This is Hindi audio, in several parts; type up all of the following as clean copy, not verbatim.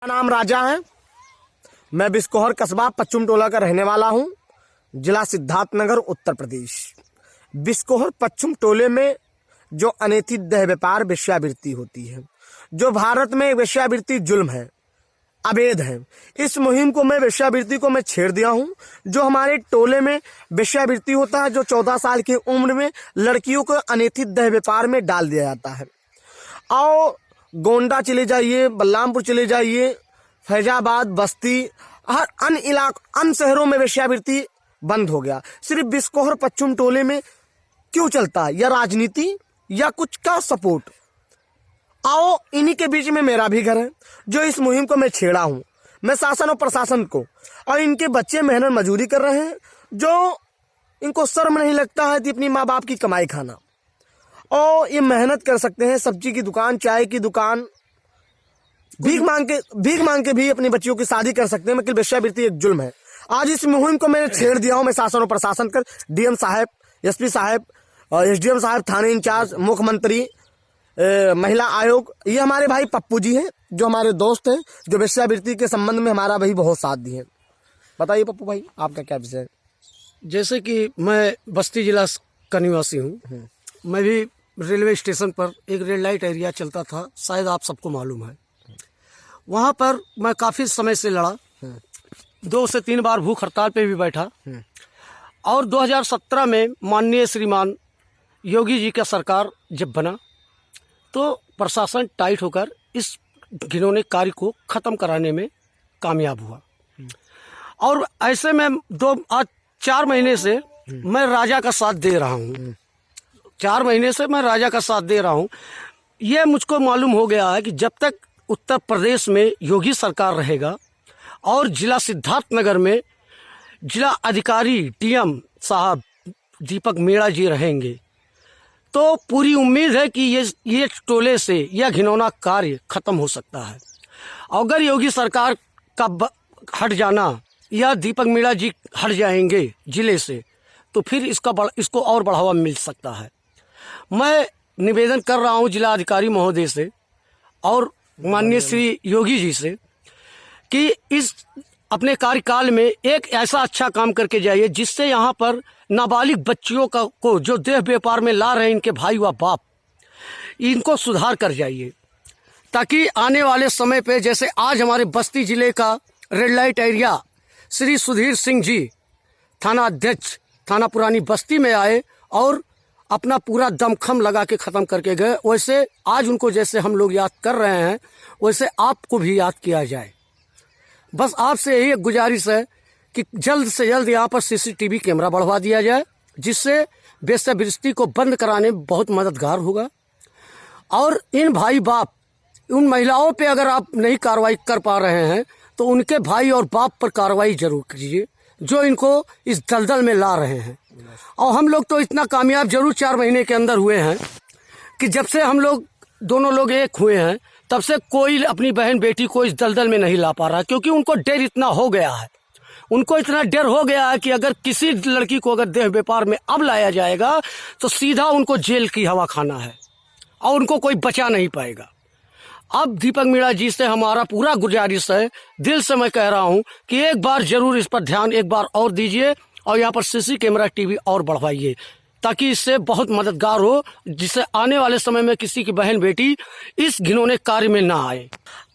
मेरा नाम राजा है। मैं बिस्कोहर कस्बा पश्चिम टोला का रहने वाला हूं, जिला सिद्धार्थनगर, उत्तर प्रदेश। बिस्कोहर पश्चिम टोले में जो अनैतिक देह व्यापार वेश्यावृत्ति होती है, जो भारत में वेश्यावृत्ति जुल्म है, अवैध है। इस मुहिम को मैं वेश्यावृत्ति को मैं छेड़ दिया हूं। जो हमारे टोले में वेश्यावृत्ति होता है, जो 14 साल की उम्र में लड़कियों को अनैतिक देह व्यापार में डाल दिया जाता है। और गोंडा चले जाइए, बलरामपुर चले जाइए, फैजाबाद, बस्ती, हर अन्य शहरों में वेश्यावृत्ति बंद हो गया। सिर्फ बिस्कोहर पश्चिम टोले में क्यों चलता है? या राजनीति या कुछ का सपोर्ट? आओ, इन्हीं के बीच में मेरा भी घर है, जो इस मुहिम को मैं छेड़ा हूं। मैं शासन और प्रशासन को, और इनके बच्चे मेहनत मजदूरी कर रहे हैं, जो इनको शर्म नहीं लगता है कि अपनी माँ बाप की कमाई खाना, और ये मेहनत कर सकते हैं। सब्जी की दुकान, चाय की दुकान, भीख मांग के भी अपनी बच्चियों की शादी कर सकते हैं। लेकिन वेश्यावृत्ति एक जुल्म है। आज इस मुहिम को मैंने छेड़ दिया हूं। मैं शासन और प्रशासन कर, डीएम साहब, एसपी साहब, एसडीएम साहब, थाने इंचार्ज, मुख्यमंत्री, महिला आयोग, ये हमारे भाई पप्पू जी हैं, जो हमारे दोस्त हैं, जो वेश्यावृत्ति के संबंध में हमारा भाई बहुत साथ दिए। बताइए पप्पू भाई, आपका क्या विषय है? जैसे कि मैं बस्ती जिला का निवासी हूँ। मैं भी रेलवे स्टेशन पर एक रेड लाइट एरिया चलता था, शायद आप सबको मालूम है। वहाँ पर मैं काफ़ी समय से लड़ा, 2 से 3 बार भूख हड़ताल पे भी बैठा। और 2017 में माननीय श्रीमान योगी जी का सरकार जब बना, तो प्रशासन टाइट होकर इस घिनौने कार्य को ख़त्म कराने में कामयाब हुआ। और ऐसे में आज 4 महीने से मैं राजा का साथ दे रहा हूँ। 4 महीने से मैं राजा का साथ दे रहा हूँ। ये मुझको मालूम हो गया है कि जब तक उत्तर प्रदेश में योगी सरकार रहेगा और जिला सिद्धार्थनगर में जिला अधिकारी डीएम साहब दीपक मीणा जी रहेंगे, तो पूरी उम्मीद है कि ये टोले से यह घिनौना कार्य खत्म हो सकता है। अगर योगी सरकार का हट जाना या दीपक मीणा जी हट जाएंगे जिले से, तो फिर इसको और बढ़ावा मिल सकता है। मैं निवेदन कर रहा हूं जिला अधिकारी महोदय से और माननीय श्री योगी जी से कि इस अपने कार्यकाल में एक ऐसा अच्छा काम करके जाइए, जिससे यहाँ पर नाबालिग बच्चियों को जो देह व्यापार में ला रहे हैं इनके भाई व बाप, इनको सुधार कर जाइए, ताकि आने वाले समय पे, जैसे आज हमारे बस्ती जिले का red light area Shri Sudhir Singh ji थाना अध्यक्ष थाना पुरानी बस्ती में आए और अपना पूरा दमखम लगा के ख़त्म करके गए, वैसे आज उनको जैसे हम लोग याद कर रहे हैं, वैसे आपको भी याद किया जाए। बस आपसे यही एक गुजारिश है कि जल्द से जल्द यहाँ पर सीसीटीवी कैमरा बढ़वा दिया जाए, जिससे वेश्यावृत्ति को बंद कराने में बहुत मददगार होगा। और इन भाई बाप, उन महिलाओं पे अगर आप नहीं कार्रवाई कर पा रहे हैं, तो उनके भाई और बाप पर कार्रवाई जरूर कीजिए, जो इनको इस दलदल में ला रहे हैं। और हम लोग तो इतना कामयाब जरूर 4 महीने के अंदर हुए हैं कि जब से हम लोग दोनों लोग एक हुए हैं, तब से कोई अपनी बहन बेटी को इस दलदल में नहीं ला पा रहा, क्योंकि उनको डर इतना हो गया है। उनको इतना डर हो गया है कि अगर किसी लड़की को अगर देह व्यापार में अब लाया जाएगा, तो सीधा उनको जेल की हवा खाना है और उनको कोई बचा नहीं पाएगा। अब दीपक मीणा जी से हमारा पूरा गुजारिश है, दिल से मैं कह रहा हूं कि एक बार जरूर इस पर ध्यान एक बार और दीजिए, और यहाँ पर सीसी कैमरा टीवी और बढ़वाइए, ताकि इससे बहुत मददगार हो, जिससे आने वाले समय में किसी की बहन बेटी इस घिनौने कार्य में ना आए।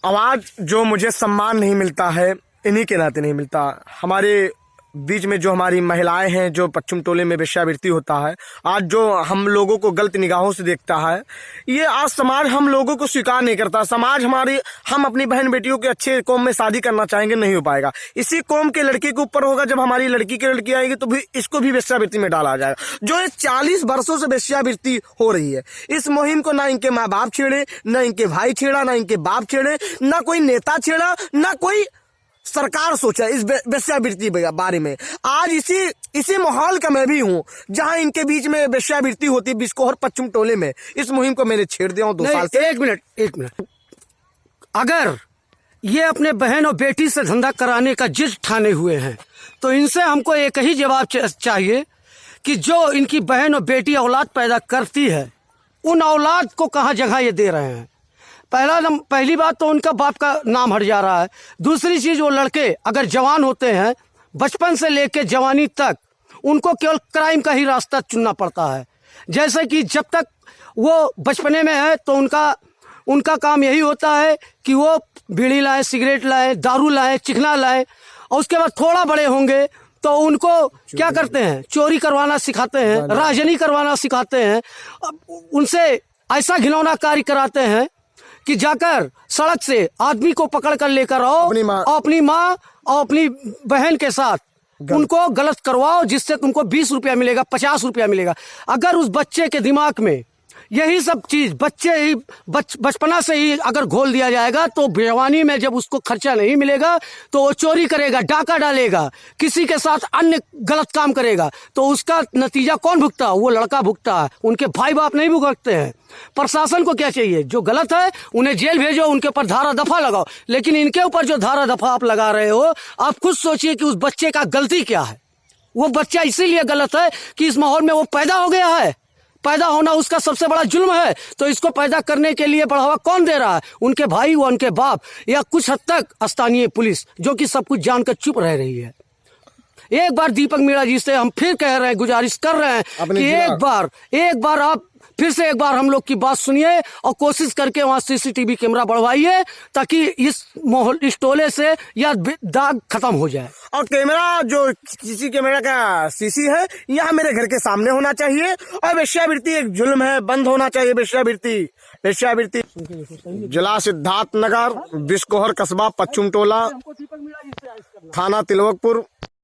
आवाज जो मुझे सम्मान नहीं मिलता है, इन्हीं के नाते नहीं मिलता। हमारे बीच में जो हमारी महिलाएं हैं, जो पश्चिम टोले में वेश्यावृत्ति होता है, आज जो हम लोगों को गलत निगाहों से देखता है, ये आज समाज हम लोगों को स्वीकार नहीं करता। समाज हम अपनी बहन बेटियों के अच्छे कौम में शादी करना चाहेंगे, नहीं हो पाएगा। इसी कौम के लड़की के ऊपर होगा, जब हमारी लड़की की लड़की आएगी तो भी इसको भी वेश्यावृत्ति में डाला जाएगा। जो ये 40 वर्षों से वेश्यावृत्ति हो रही है, इस मुहिम को ना इनके माँ बाप छेड़े, ना इनके भाई छेड़ा, ना इनके बाप छेड़े, ना कोई नेता छेड़ा, ना कोई सरकार सोचा इस वेश्यावृत्ति बारे में। आज इसी माहौल का मैं भी हूँ, जहाँ इनके बीच में वेश्यावृत्ति होती है। बिस्कोहर पश्चिम टोले में इस मुहिम को मैंने छेड़ दिया हूँ 2 साल से। एक मिनट, अगर ये अपने बहन और बेटी से धंधा कराने का जिद ठाने हुए हैं, तो इनसे हमको एक ही जवाब चाहिए कि जो इनकी बहन और बेटी औलाद पैदा करती है, उन औलाद को कहाँ जगह ये दे रहे हैं। पहली बात तो उनका बाप का नाम हट जा रहा है। दूसरी चीज, वो लड़के अगर जवान होते हैं, बचपन से लेकर जवानी तक उनको केवल क्राइम का ही रास्ता चुनना पड़ता है। जैसे कि जब तक वो बचपने में है तो उनका काम यही होता है कि वो बीड़ी लाए, सिगरेट लाए, दारू लाए, चिकना लाए, और उसके बाद थोड़ा बड़े होंगे तो उनको क्या करते हैं, चोरी करवाना सिखाते हैं, राजनी करवाना सिखाते हैं, उनसे ऐसा घिनौना कार्य कराते हैं कि जाकर सड़क से आदमी को पकड़ कर लेकर आओ, अपनी माँ और अपनी बहन के साथ उनको गलत करवाओ, जिससे तुमको 20 रुपया मिलेगा, 50 रुपया मिलेगा। अगर उस बच्चे के दिमाग में यही सब चीज बचपना से ही अगर घोल दिया जाएगा तो जवानी में जब उसको खर्चा नहीं मिलेगा तो वो चोरी करेगा, डाका डालेगा, किसी के साथ अन्य गलत काम करेगा, तो उसका नतीजा कौन भुगता? वो लड़का भुगता है, उनके भाई बाप नहीं भुगतते हैं। प्रशासन को क्या चाहिए? जो गलत है उन्हें जेल भेजो, उनके ऊपर धारा दफा लगाओ। लेकिन इनके ऊपर जो धारा दफा आप लगा रहे हो, आप खुद सोचिए कि उस बच्चे का गलती क्या है। वो बच्चा इसीलिए गलत है कि इस माहौल में वो पैदा हो गया है। पैदा होना उसका सबसे बड़ा जुल्म है, तो इसको पैदा करने के लिए बढ़ावा कौन दे रहा है? उनके भाई, वो उनके बाप, या कुछ हद तक स्थानीय पुलिस, जो कि सब कुछ जानकर चुप रह रही है। एक बार दीपक मीणा जी से हम फिर कह रहे हैं, गुजारिश कर रहे हैं कि एक बार आप फिर से एक बार हम लोग की बात सुनिए और कोशिश करके वहां सीसीटीवी कैमरा बढ़वाइए, ताकि इस टोले से यह दाग खत्म हो जाए। और कैमरा, जो सीसी कैमरा का सीसी है, यह मेरे घर के सामने होना चाहिए। और वेश्यावृत्ति एक जुल्म है, बंद होना चाहिए वेश्यावृत्ति। जिला सिद्धार्थनगर, बिस्कोहर कस्बा, पश्चिम टोला, थाना तिलवकपुर,